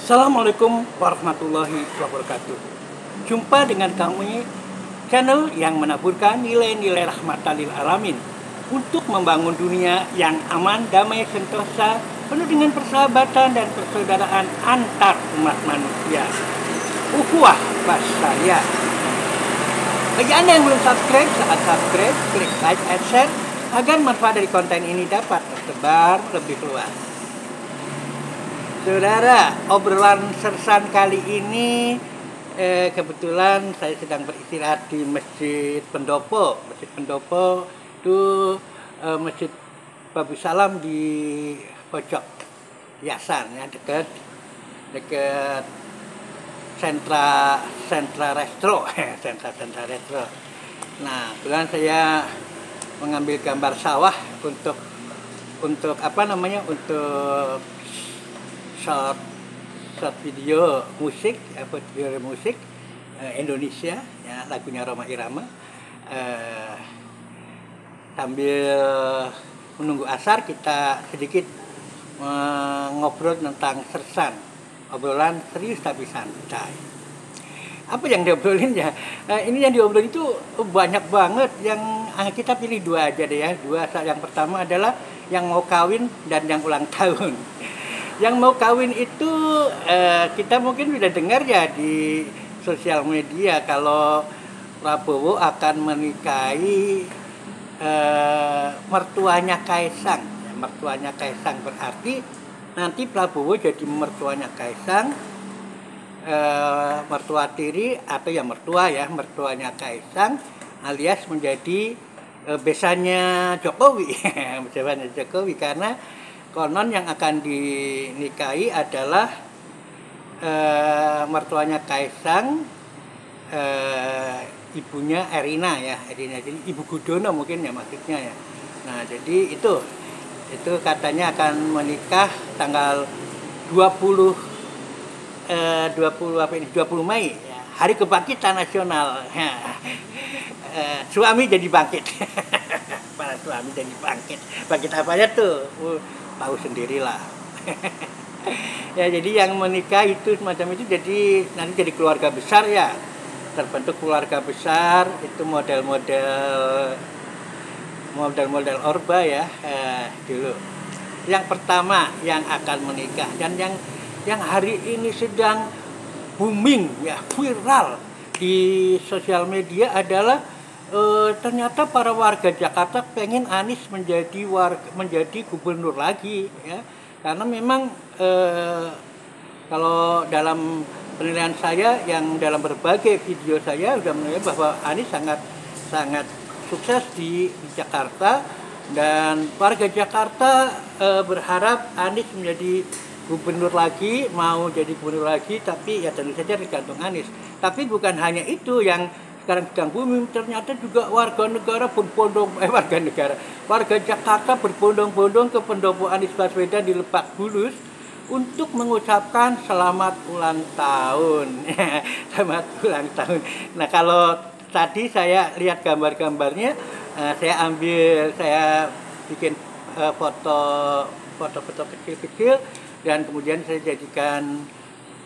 Assalamualaikum warahmatullahi wabarakatuh. Jumpa dengan kami, channel yang menaburkan nilai-nilai rahmatan lil alamin untuk membangun dunia yang aman, damai, sentosa, penuh dengan persahabatan dan persaudaraan antar umat manusia. Ukhuwah Basaya. Bagi Anda yang belum subscribe, saat subscribe, klik like and share agar manfaat dari konten ini dapat tersebar lebih luas. Saudara, obrolan sersan kali ini kebetulan saya sedang beristirahat di Masjid Pendopo. Masjid Pendopo itu Masjid Babu Salam di pojok Yasan, ya, dekat sentra retro. Nah, kebetulan saya mengambil gambar sawah untuk short video musik, video musik Indonesia, ya, lagunya Rhoma Irama, sambil menunggu asar kita sedikit ngobrol tentang sersan, obrolan serius tapi santai. Apa yang diobrolin ya? Ini yang diobrolin itu banyak banget, yang kita pilih dua aja deh ya. Yang pertama adalah yang mau kawin dan yang ulang tahun. Yang mau kawin itu kita mungkin sudah dengar ya di sosial media kalau Prabowo akan menikahi mertuanya Kaisang. Mertuanya Kaisang berarti nanti Prabowo jadi mertuanya Kaisang, mertua tiri atau ya mertuanya Kaisang, alias menjadi besannya Jokowi. Besannya Jokowi, karena konon yang akan dinikahi adalah mertuanya Kaisang, ibunya Erina ya, jadi Ibu Gudono mungkin ya maksudnya ya. Nah, jadi itu katanya akan menikah tanggal 20 Mei ya, Hari Kebangkitan Nasional. Suami jadi bangkit. Para suami jadi bangkit. Bangkit apanya tuh? Tahu sendirilah. Ya, jadi yang menikah itu semacam itu, jadi nanti jadi keluarga besar ya, terbentuk keluarga besar itu model-model Orba ya, dulu. Yang pertama yang akan menikah dan yang hari ini sedang booming ya, viral di sosial media adalah ternyata para warga Jakarta pengen Anies menjadi gubernur lagi ya, karena memang kalau dalam penilaian saya yang dalam berbagai video saya sudah menilai bahwa Anies sangat sukses di Jakarta, dan warga Jakarta berharap Anies menjadi gubernur lagi, mau jadi gubernur lagi, tapi ya tentu saja tergantung Anies. Tapi bukan hanya itu yang sekarang sedang booming, ternyata juga warga Jakarta berbondong-bondong ke pendopo Anies Baswedan di Lebak Bulus untuk mengucapkan selamat ulang tahun. Selamat ulang tahun. Nah, kalau tadi saya lihat gambar-gambarnya, saya bikin foto-foto kecil-kecil, dan kemudian saya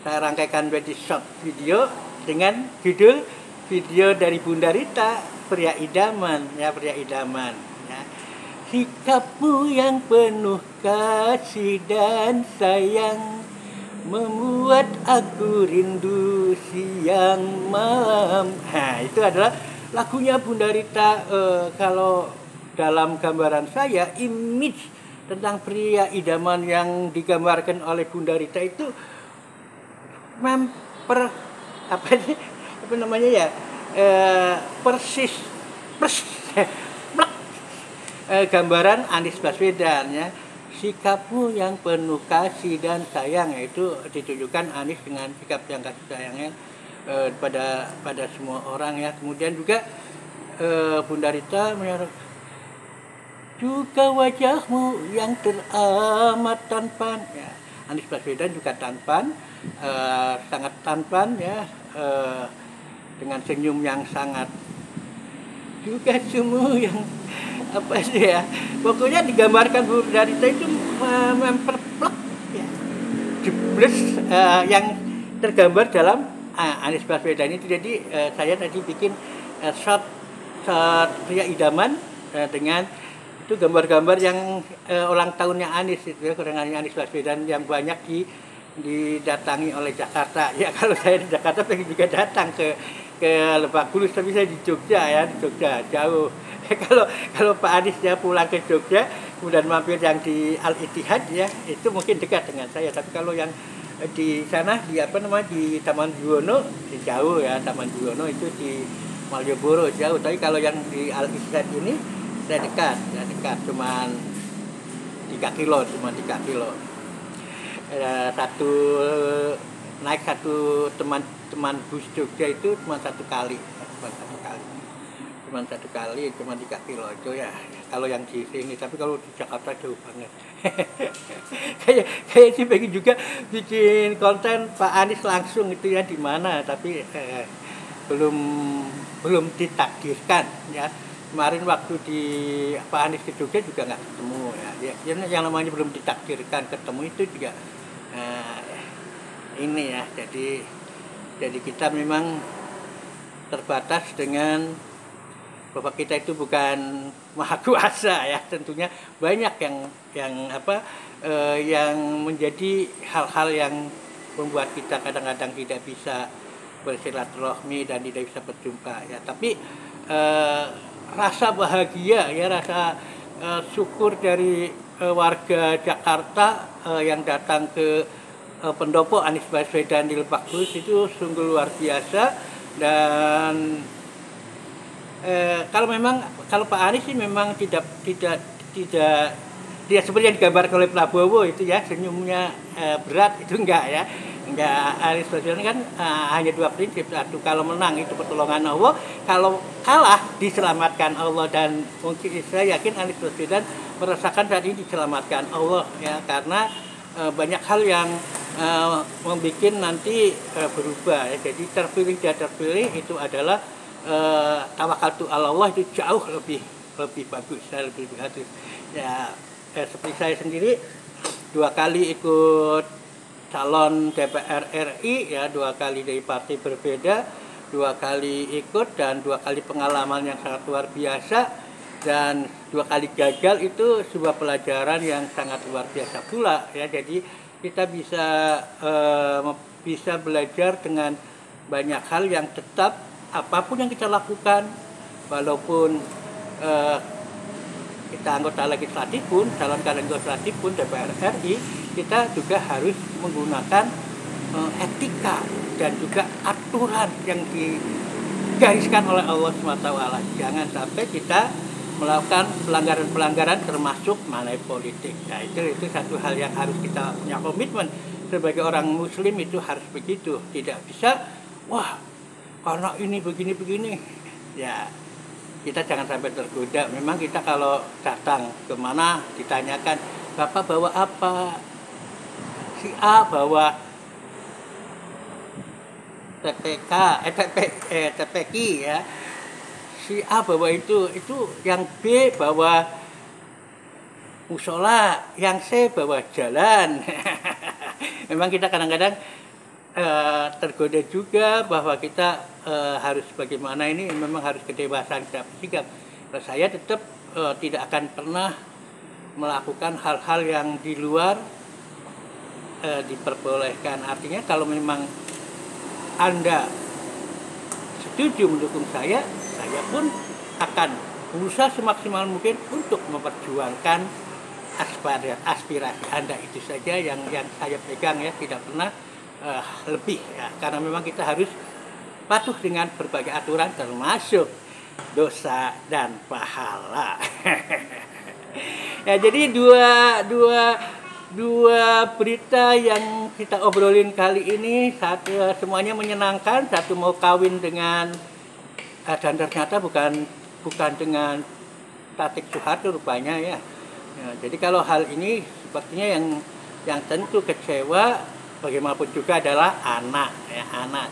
rangkaikan menjadi short video dengan judul video dari Bunda Rita, pria idaman ya, sikapmu yang penuh kasih dan sayang membuat aku rindu siang malam. Nah, itu adalah lagunya Bunda Rita. Kalau dalam gambaran saya, image tentang pria idaman yang digambarkan oleh Bunda Rita itu persis gambaran Anies Baswedan ya. Sikapmu yang penuh kasih dan sayang, yaitu ditunjukkan Anies dengan sikap yang kasih sayangnya pada semua orang ya. Kemudian juga Bunda Rita juga wajahmu yang teramat tampan ya. Anies Baswedan juga tampan, sangat tampan ya, dengan senyum yang sangat juga semua yang pokoknya digambarkan Bunda Rita itu memperplek ya, plus yang tergambar dalam Anies Baswedan itu. Jadi saya tadi bikin shot pria idaman dengan itu gambar-gambar yang ulang tahunnya Anies itu ya, kerenannya Anies Baswedan yang banyak didatangi oleh Jakarta. Ya kalau saya di Jakarta pengen juga datang ke Lebak Bulus, tapi saya di Jogja ya, di Jogja jauh. Kalau Pak Anies ya pulang ke Jogja kemudian mampir yang di Al Ittihad ya, itu mungkin dekat dengan saya. Tapi kalau yang di sana di di Taman Buwono jauh ya, Taman Buwono itu di Malioboro jauh. Tapi kalau yang di Al Ittihad ini saya dekat, cuman 3 kilo, naik satu teman bus Jogja itu cuma satu kali, cuma 3 kilo itu ya kalau yang di sini. Tapi kalau di Jakarta jauh banget. kayak sih pengen juga bikin konten Pak Anies langsung itu ya di mana, tapi belum ditakdirkan ya. Kemarin waktu di Pak Anies di Jogja juga nggak ketemu ya. Yang namanya belum ditakdirkan ketemu itu juga ini ya. Jadi kita memang terbatas dengan bahwa kita itu bukan maha kuasa ya. Tentunya banyak yang menjadi hal-hal yang membuat kita kadang-kadang tidak bisa bersilaturahmi dan tidak bisa berjumpa ya. Tapi rasa bahagia ya, rasa syukur dari warga Jakarta yang datang ke pendopo Anies Baswedan di Lebak Bulus itu sungguh luar biasa. Dan kalau Pak Anies sih memang tidak seperti yang digambarkan oleh Prabowo itu ya, senyumnya berat itu enggak ya. Enggak, Anies Baswedan kan hanya 2 prinsip. Satu, kalau menang itu pertolongan Allah, kalau kalah diselamatkan Allah. Dan mungkin saya yakin Anies Baswedan merasakan saat ini diselamatkan Allah ya, karena banyak hal yang membuat nanti berubah ya. Jadi terpilih tidak terpilih itu adalah tawakaltu ala Allah itu jauh lebih bagus, lebih bagus ya. Seperti saya sendiri 2 kali ikut calon DPR RI ya, 2 kali dari partai berbeda, 2 kali ikut dan 2 kali pengalaman yang sangat luar biasa, dan 2 kali gagal itu sebuah pelajaran yang sangat luar biasa pula ya. Jadi kita bisa belajar dengan banyak hal yang tetap apapun yang kita lakukan, walaupun kita anggota legislatif pun, calon legislatif pun DPR RI, kita juga harus menggunakan etika dan juga aturan yang digariskan oleh Allah SWT. Jangan sampai kita melakukan pelanggaran-pelanggaran termasuk money politik. Nah, itu satu hal yang harus kita punya komitmen sebagai orang Muslim, itu harus begitu. Tidak bisa, wah karena ini begini-begini ya. Kita jangan sampai tergoda. Memang kita kalau datang kemana ditanyakan, Bapak bawa apa? Si A bawa TPK ya. Si A bawa itu yang B bawa musola, yang C bawa jalan. Memang kita kadang-kadang tergoda juga bahwa kita harus bagaimana, ini memang harus kedewasaan kita bersikap. Saya tetap tidak akan pernah melakukan hal-hal yang di luar diperbolehkan. Artinya kalau memang Anda setuju mendukung saya pun akan berusaha semaksimal mungkin untuk memperjuangkan aspirasi Anda. Itu saja yang saya pegang ya, tidak pernah lebih ya, karena memang kita harus patuh dengan berbagai aturan termasuk dosa dan pahala. Ya, jadi dua berita yang kita obrolin kali ini, satu semuanya menyenangkan, satu mau kawin dengan dan ternyata bukan dengan Tatik Soeharto rupanya ya. Jadi kalau hal ini sepertinya yang tentu kecewa bagaimanapun juga adalah anak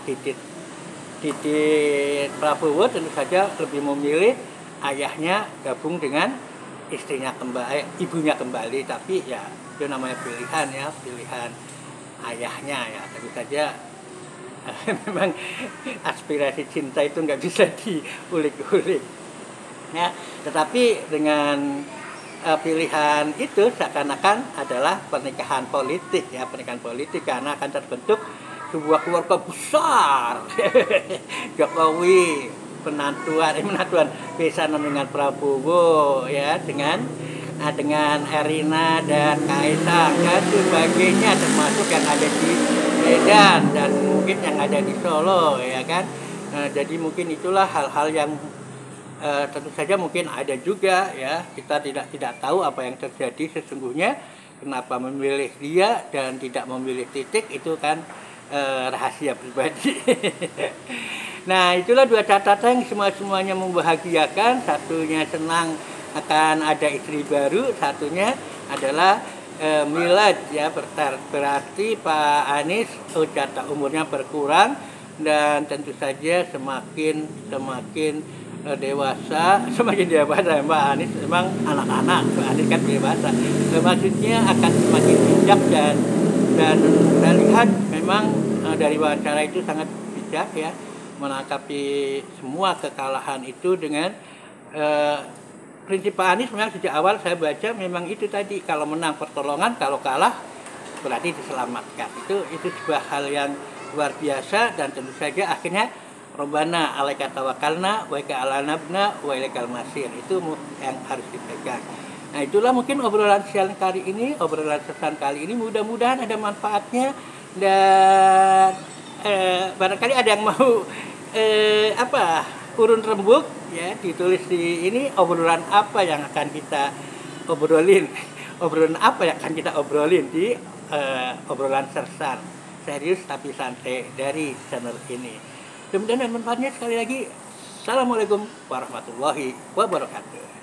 Titit Prabowo tentu saja lebih memilih ayahnya gabung dengan istrinya kembali, ibunya kembali. Tapi ya itu namanya pilihan ya, pilihan ayahnya ya. Tentu saja memang aspirasi cinta itu nggak bisa diulik-ulik. Ya, tetapi dengan pilihan itu seakan-akan adalah pernikahan politik ya, pernikahan politik karena akan terbentuk sebuah keluarga besar. Jokowi menantuan besanan dengan Prabowo ya, dengan Erina dan Kaisang dan sebagainya, termasuk yang ada di Medan dan mungkin yang ada di Solo ya kan. Jadi mungkin itulah hal-hal yang tentu saja mungkin ada juga ya, kita tidak tahu apa yang terjadi sesungguhnya, kenapa memilih dia dan tidak memilih titik, itu kan rahasia pribadi. Nah, itulah dua catatan yang semuanya membahagiakan. Satunya senang akan ada istri baru, satunya adalah milad ya, berarti Pak Anies jatah umurnya berkurang dan tentu saja semakin dewasa, semakin dewasa Mbak Anies, memang anak-anak, Mbak Anies kan dewasa, maksudnya akan semakin bijak dan saya lihat memang dari wawancara itu sangat bijak ya, menangkapi semua kekalahan itu dengan prinsip Pak Anies. Memang sejak awal saya baca memang itu tadi, kalau menang pertolongan, kalau kalah berarti diselamatkan. Itu sebuah hal yang luar biasa dan tentu saja akhirnya Robbana alaika tawakkalna wa ika alanabna wa ilaikal masir, itu yang harus dipegang. Nah, itulah mungkin obrolan siang kali ini, obrolan sesan kali ini, mudah-mudahan ada manfaatnya dan barangkali ada yang mau urun rembuk ya, ditulis di ini obrolan apa yang akan kita obrolin, obrolan apa yang akan kita obrolin di obrolan sersan serius tapi santai dari channel ini. Mudah-mudahan manfaatnya. Sekali lagi, Assalamualaikum warahmatullahi wabarakatuh.